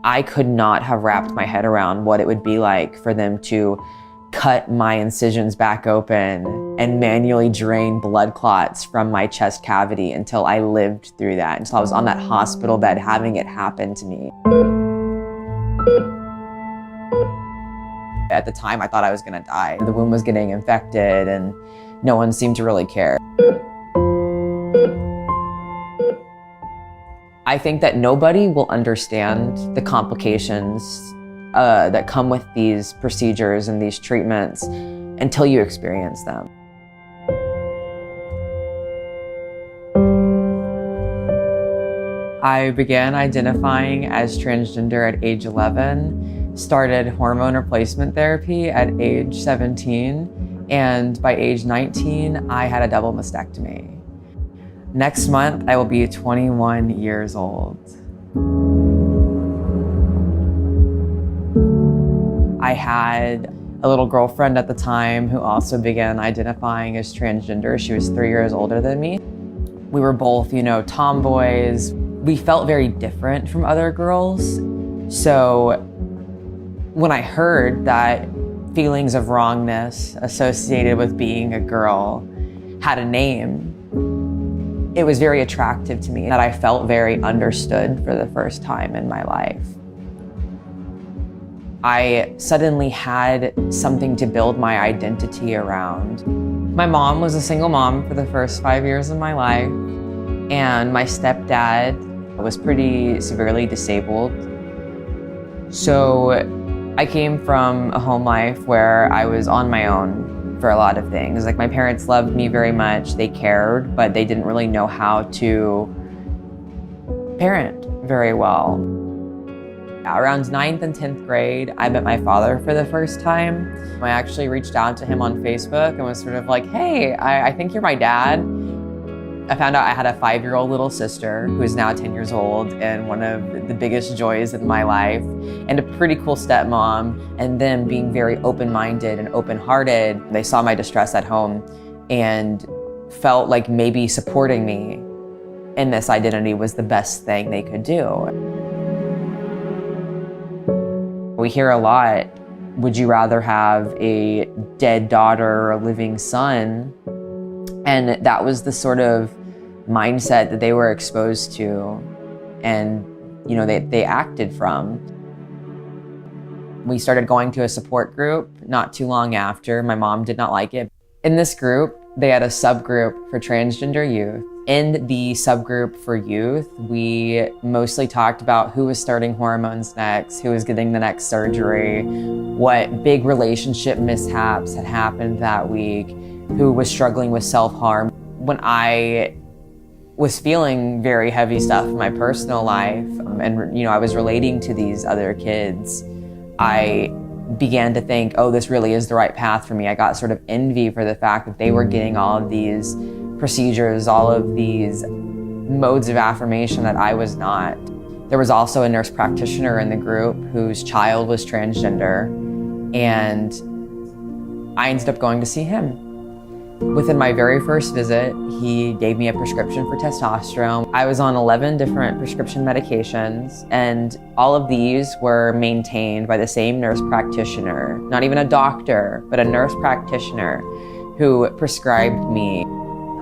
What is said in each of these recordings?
I could not have wrapped my head around what it would be like for them to cut my incisions back open and manually drain blood clots from my chest cavity until I lived through that, until I was on that hospital bed having it happen to me. At the time, I thought I was gonna die. The wound was getting infected and no one seemed to really care. I think that nobody will understand the complications that come with these procedures and these treatments until you experience them. I began identifying as transgender at age 11, started hormone replacement therapy at age 17, and by age 19, I had a double mastectomy. Next month, I will be 21 years old. I had a little girlfriend at the time who also began identifying as transgender. She was 3 years older than me. We were both, tomboys. We felt very different from other girls. So when I heard that feelings of wrongness associated with being a girl had a name, it was very attractive to me that I felt very understood for the first time in my life. I suddenly had something to build my identity around. My mom was a single mom for the first 5 years of my life, and my stepdad was pretty severely disabled. So I came from a home life where I was on my own for a lot of things. Like, my parents loved me very much, they cared, but they didn't really know how to parent very well. Around 9th and 10th grade, I met my father for the first time. I actually reached out to him on Facebook and was sort of like, hey, I think you're my dad. I found out I had a 5-year-old little sister who is now 10 years old and one of the biggest joys in my life, and a pretty cool stepmom, and them being very open-minded and open-hearted. They saw my distress at home and felt like maybe supporting me in this identity was the best thing they could do. We hear a lot, would you rather have a dead daughter or a living son? And that was the sort of mindset that they were exposed to and they acted from. We started going to a support group not too long after. My mom did not like it. In this group, they had a subgroup for transgender youth. In the subgroup for youth, we mostly talked about who was starting hormones next, who was getting the next surgery, what big relationship mishaps had happened that week, who was struggling with self-harm. When I was feeling very heavy stuff in my personal life, and I was relating to these other kids, I began to think, oh, this really is the right path for me. I got sort of envy for the fact that they were getting all of these procedures, all of these modes of affirmation that I was not. There was also a nurse practitioner in the group whose child was transgender, and I ended up going to see him. Within my very first visit, he gave me a prescription for testosterone. I was on 11 different prescription medications, and all of these were maintained by the same nurse practitioner, not even a doctor, but a nurse practitioner who prescribed me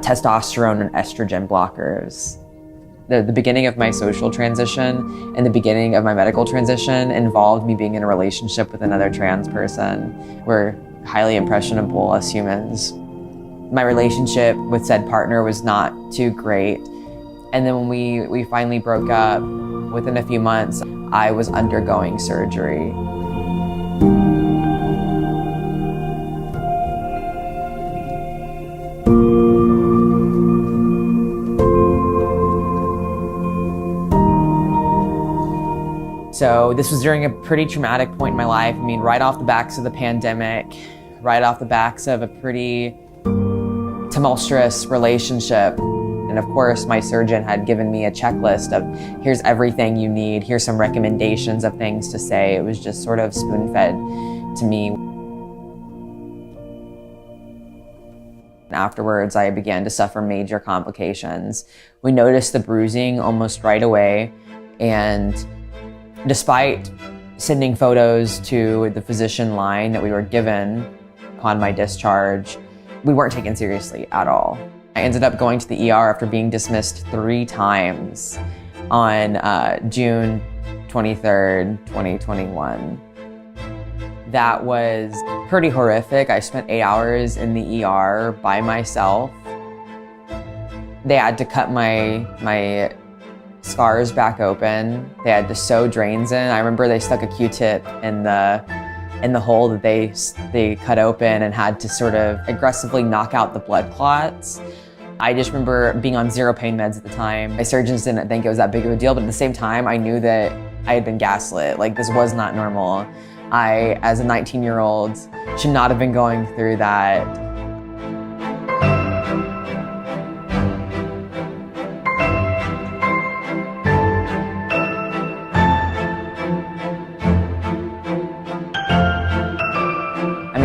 testosterone and estrogen blockers. The beginning of my social transition and the beginning of my medical transition involved me being in a relationship with another trans person. We're highly impressionable as humans. My relationship with said partner was not too great. And then when we finally broke up, within a few months, I was undergoing surgery. So this was during a pretty traumatic point in my life. I mean, right off the backs of the pandemic, right off the backs of a pretty tumultuous relationship. And of course, my surgeon had given me a checklist of, here's everything you need, here's some recommendations of things to say. It was just sort of spoon-fed to me. Afterwards, I began to suffer major complications. We noticed the bruising almost right away, and Despite sending photos to the physician line that we were given upon my discharge, we weren't taken seriously at all. I ended up going to the ER after being dismissed 3 times on June 23rd, 2021. That was pretty horrific. I spent 8 hours in the ER by myself. They had to cut my scars back open. They had to sew drains in. I remember they stuck a Q-tip in the hole that they cut open and had to sort of aggressively knock out the blood clots. I just remember being on 0 pain meds at the time. My surgeons didn't think it was that big of a deal, but at the same time, I knew that I had been gaslit. Like, this was not normal. I, as a 19-year-old, should not have been going through that.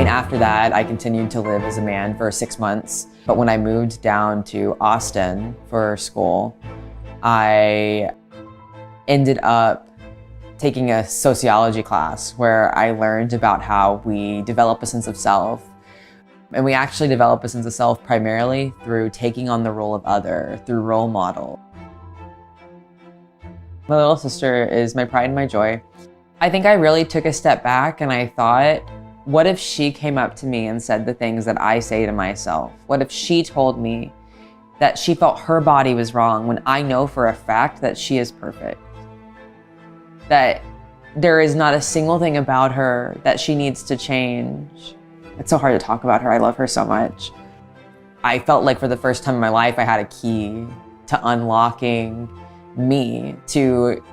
After that, I continued to live as a man for 6 months. But when I moved down to Austin for school, I ended up taking a sociology class where I learned about how we develop a sense of self. And we actually develop a sense of self primarily through taking on the role of other, through role model. My little sister is my pride and my joy. I think I really took a step back and I thought, what if she came up to me and said the things that I say to myself? What if she told me that she felt her body was wrong when I know for a fact that she is perfect? That there is not a single thing about her that she needs to change. It's so hard to talk about her. I love her so much. I felt like for the first time in my life, I had a key to unlocking me, to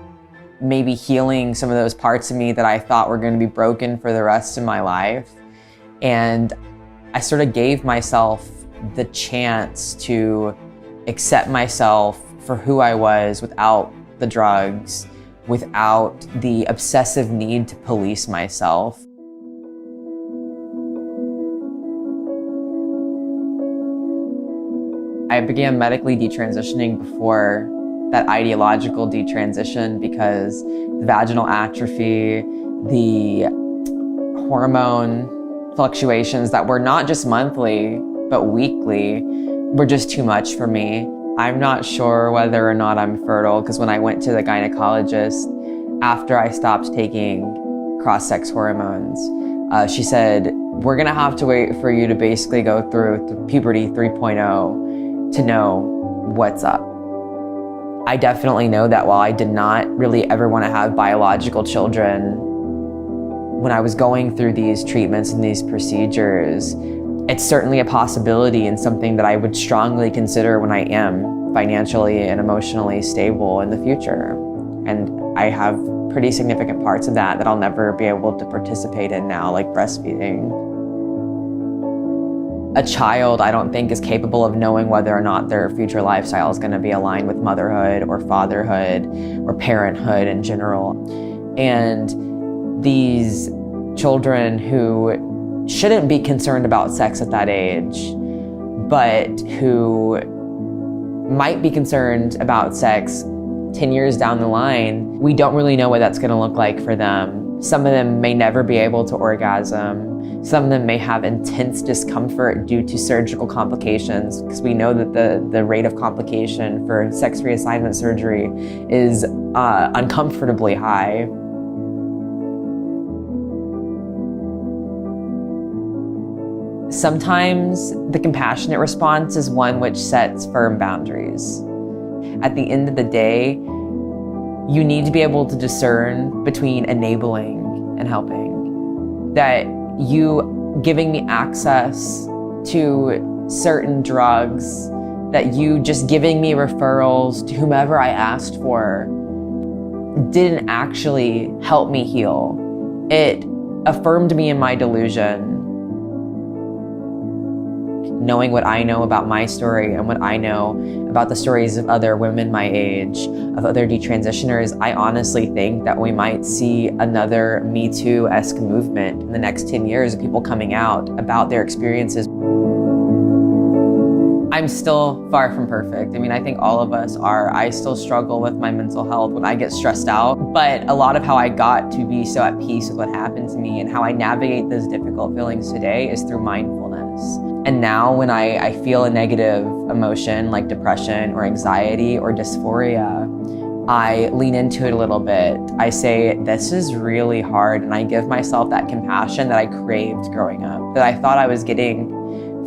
maybe healing some of those parts of me that I thought were going to be broken for the rest of my life. And I sort of gave myself the chance to accept myself for who I was without the drugs, without the obsessive need to police myself. I began medically detransitioning before that ideological detransition because the vaginal atrophy, the hormone fluctuations that were not just monthly, but weekly, were just too much for me. I'm not sure whether or not I'm fertile because when I went to the gynecologist after I stopped taking cross-sex hormones, she said, we're gonna have to wait for you to basically go through puberty 3.0 to know what's up. I definitely know that while I did not really ever want to have biological children, when I was going through these treatments and these procedures, it's certainly a possibility and something that I would strongly consider when I am financially and emotionally stable in the future. And I have pretty significant parts of that I'll never be able to participate in now, like breastfeeding. A child, I don't think, is capable of knowing whether or not their future lifestyle is going to be aligned with motherhood or fatherhood or parenthood in general. And these children who shouldn't be concerned about sex at that age, but who might be concerned about sex 10 years down the line, we don't really know what that's going to look like for them. Some of them may never be able to orgasm. Some of them may have intense discomfort due to surgical complications, because we know that the rate of complication for sex reassignment surgery is uncomfortably high. Sometimes the compassionate response is one which sets firm boundaries. At the end of the day, you need to be able to discern between enabling and helping. That you giving me access to certain drugs, that you just giving me referrals to whomever I asked for, didn't actually help me heal. It affirmed me in my delusion. Knowing what I know about my story and what I know about the stories of other women my age, of other detransitioners, I honestly think that we might see another Me Too-esque movement in the next 10 years of people coming out about their experiences. I'm still far from perfect. I mean, I think all of us are. I still struggle with my mental health when I get stressed out, but a lot of how I got to be so at peace with what happened to me and how I navigate those difficult feelings today is through mindfulness. And now when I feel a negative emotion like depression or anxiety or dysphoria, I lean into it a little bit. I say, this is really hard, and I give myself that compassion that I craved growing up, that I thought I was getting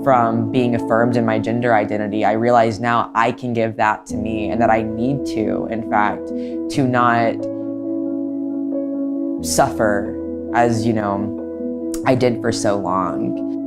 from being affirmed in my gender identity. I realize now I can give that to me, and that I need to, in fact, to not suffer as, I did for so long.